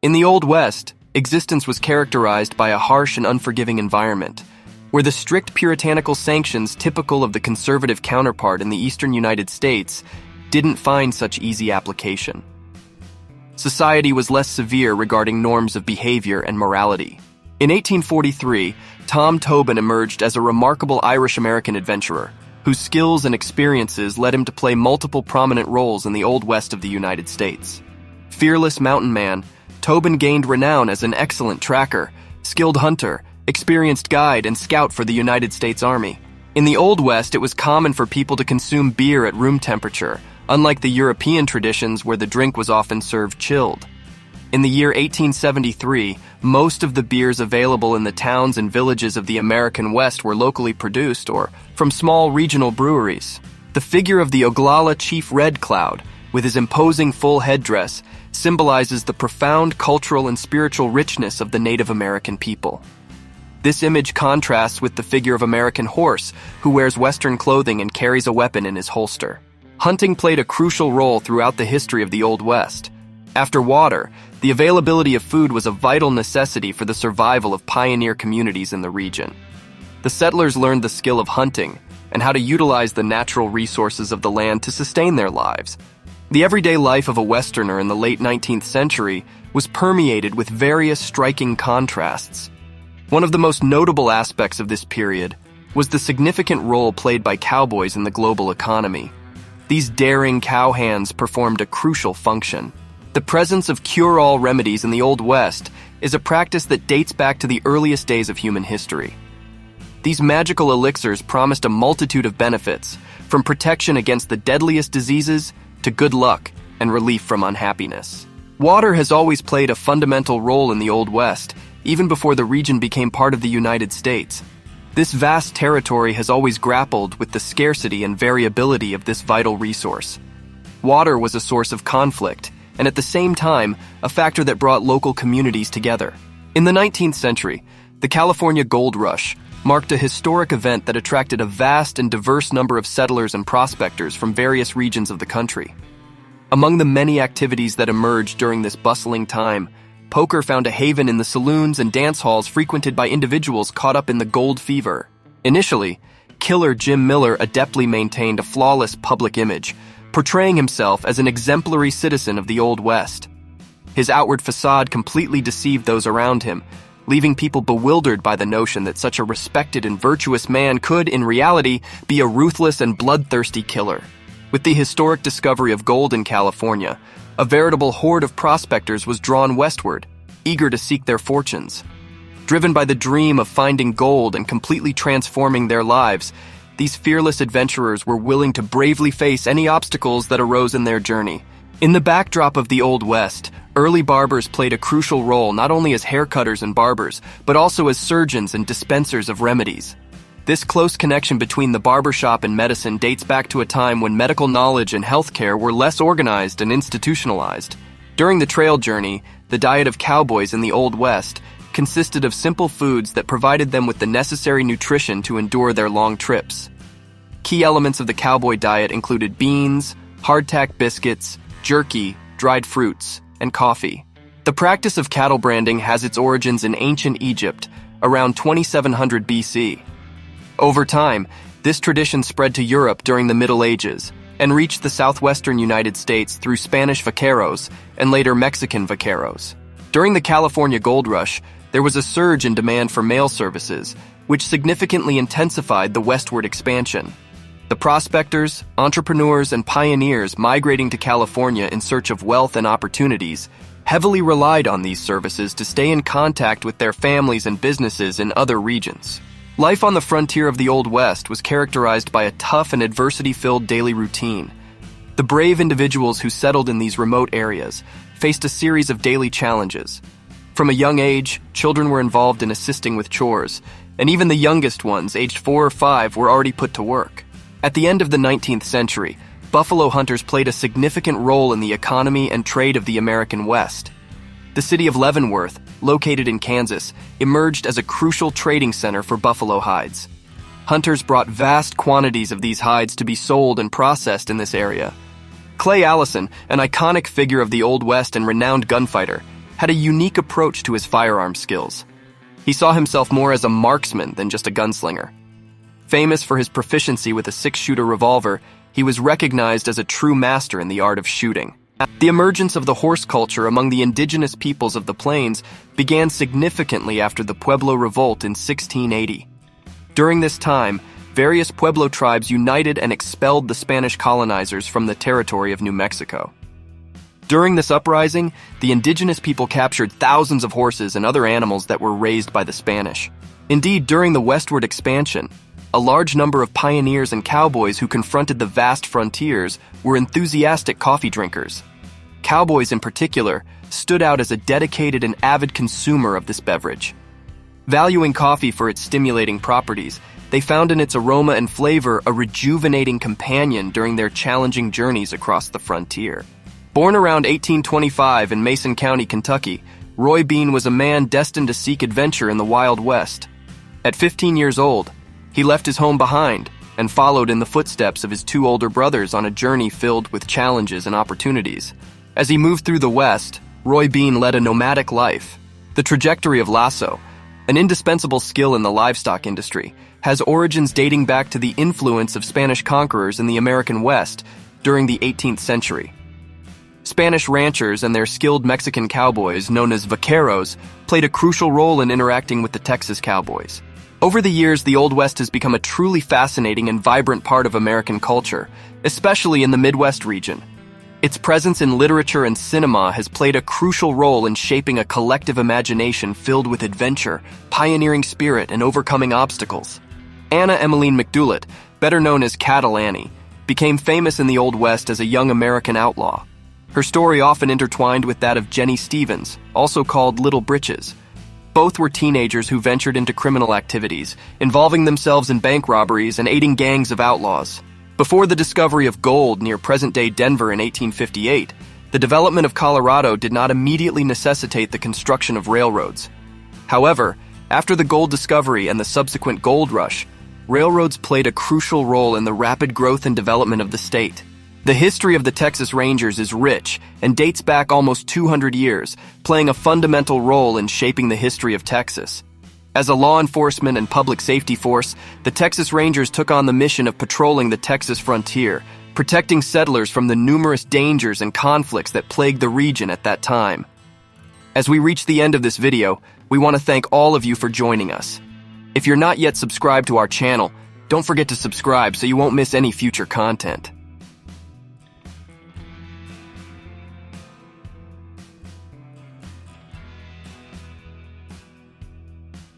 In the Old West, existence was characterized by a harsh and unforgiving environment, where the strict puritanical sanctions typical of the conservative counterpart in the eastern United States didn't find such easy application. Society was less severe regarding norms of behavior and morality. In 1843, Tom Tobin emerged as a remarkable Irish-American adventurer, whose skills and experiences led him to play multiple prominent roles in the Old West of the United States. Fearless mountain man, Tobin gained renown as an excellent tracker, skilled hunter, experienced guide, and scout for the United States Army. In the Old West, it was common for people to consume beer at room temperature, unlike the European traditions where the drink was often served chilled. In the year 1873, most of the beers available in the towns and villages of the American West were locally produced or from small regional breweries. The figure of the Oglala Chief Red Cloud, with his imposing full headdress, symbolizes the profound cultural and spiritual richness of the Native American people. This image contrasts with the figure of American Horse, who wears Western clothing and carries a weapon in his holster. Hunting played a crucial role throughout the history of the Old West. After water, the availability of food was a vital necessity for the survival of pioneer communities in the region. The settlers learned the skill of hunting and how to utilize the natural resources of the land to sustain their lives. The everyday life of a Westerner in the late 19th century was permeated with various striking contrasts. One of the most notable aspects of this period was the significant role played by cowboys in the global economy. These daring cowhands performed a crucial function. The presence of cure-all remedies in the Old West is a practice that dates back to the earliest days of human history. These magical elixirs promised a multitude of benefits, from protection against the deadliest diseases to good luck and relief from unhappiness. Water has always played a fundamental role in the Old West, even before the region became part of the United States. This vast territory has always grappled with the scarcity and variability of this vital resource. Water was a source of conflict, and at the same time, a factor that brought local communities together. In the 19th century, the California Gold Rush marked a historic event that attracted a vast and diverse number of settlers and prospectors from various regions of the country. Among the many activities that emerged during this bustling time, poker found a haven in the saloons and dance halls frequented by individuals caught up in the gold fever. Initially, killer Jim Miller adeptly maintained a flawless public image, portraying himself as an exemplary citizen of the Old West. His outward facade completely deceived those around him, leaving people bewildered by the notion that such a respected and virtuous man could, in reality, be a ruthless and bloodthirsty killer. With the historic discovery of gold in California, a veritable horde of prospectors was drawn westward, eager to seek their fortunes. Driven by the dream of finding gold and completely transforming their lives, these fearless adventurers were willing to bravely face any obstacles that arose in their journey. In the backdrop of the Old West, early barbers played a crucial role not only as haircutters and barbers, but also as surgeons and dispensers of remedies. This close connection between the barbershop and medicine dates back to a time when medical knowledge and healthcare were less organized and institutionalized. During the trail journey, the diet of cowboys in the Old West consisted of simple foods that provided them with the necessary nutrition to endure their long trips. Key elements of the cowboy diet included beans, hardtack biscuits, jerky, dried fruits, and coffee. The practice of cattle branding has its origins in ancient Egypt, around 2700 BC. Over time, this tradition spread to Europe during the Middle Ages and reached the southwestern United States through Spanish vaqueros and later Mexican vaqueros. During the California Gold Rush, there was a surge in demand for mail services, which significantly intensified the westward expansion. The prospectors, entrepreneurs, and pioneers migrating to California in search of wealth and opportunities heavily relied on these services to stay in contact with their families and businesses in other regions. Life on the frontier of the Old West was characterized by a tough and adversity-filled daily routine. The brave individuals who settled in these remote areas faced a series of daily challenges. From a young age, children were involved in assisting with chores, and even the youngest ones, aged 4 or 5, were already put to work. At the end of the 19th century, buffalo hunters played a significant role in the economy and trade of the American West. The city of Leavenworth, located in Kansas, emerged as a crucial trading center for buffalo hides. Hunters brought vast quantities of these hides to be sold and processed in this area. Clay Allison, an iconic figure of the Old West and renowned gunfighter, had a unique approach to his firearm skills. He saw himself more as a marksman than just a gunslinger. Famous for his proficiency with a six-shooter revolver, he was recognized as a true master in the art of shooting. The emergence of the horse culture among the indigenous peoples of the plains began significantly after the Pueblo Revolt in 1680. During this time, various Pueblo tribes united and expelled the Spanish colonizers from the territory of New Mexico. During this uprising, the indigenous people captured thousands of horses and other animals that were raised by the Spanish. Indeed, during the westward expansion, a large number of pioneers and cowboys who confronted the vast frontiers were enthusiastic coffee drinkers. Cowboys in particular stood out as a dedicated and avid consumer of this beverage. Valuing coffee for its stimulating properties, they found in its aroma and flavor a rejuvenating companion during their challenging journeys across the frontier. Born around 1825 in Mason County, Kentucky, Roy Bean was a man destined to seek adventure in the Wild West. At 15 years old, he left his home behind and followed in the footsteps of his two older brothers on a journey filled with challenges and opportunities. As he moved through the West, Roy Bean led a nomadic life. The trajectory of lasso, an indispensable skill in the livestock industry, has origins dating back to the influence of Spanish conquerors in the American West during the 18th century. Spanish ranchers and their skilled Mexican cowboys, known as vaqueros, played a crucial role in interacting with the Texas cowboys. Over the years, the Old West has become a truly fascinating and vibrant part of American culture, especially in the Midwest region. Its presence in literature and cinema has played a crucial role in shaping a collective imagination filled with adventure, pioneering spirit, and overcoming obstacles. Anna Emmeline McDoulet, better known as Cattle Annie, became famous in the Old West as a young American outlaw. Her story often intertwined with that of Jenny Stevens, also called Little Britches. Both were teenagers who ventured into criminal activities, involving themselves in bank robberies and aiding gangs of outlaws. Before the discovery of gold near present-day Denver in 1858, the development of Colorado did not immediately necessitate the construction of railroads. However, after the gold discovery and the subsequent gold rush, railroads played a crucial role in the rapid growth and development of the state. The history of the Texas Rangers is rich and dates back almost 200 years, playing a fundamental role in shaping the history of Texas. As a law enforcement and public safety force, the Texas Rangers took on the mission of patrolling the Texas frontier, protecting settlers from the numerous dangers and conflicts that plagued the region at that time. As we reach the end of this video, we want to thank all of you for joining us. If you're not yet subscribed to our channel, don't forget to subscribe so you won't miss any future content.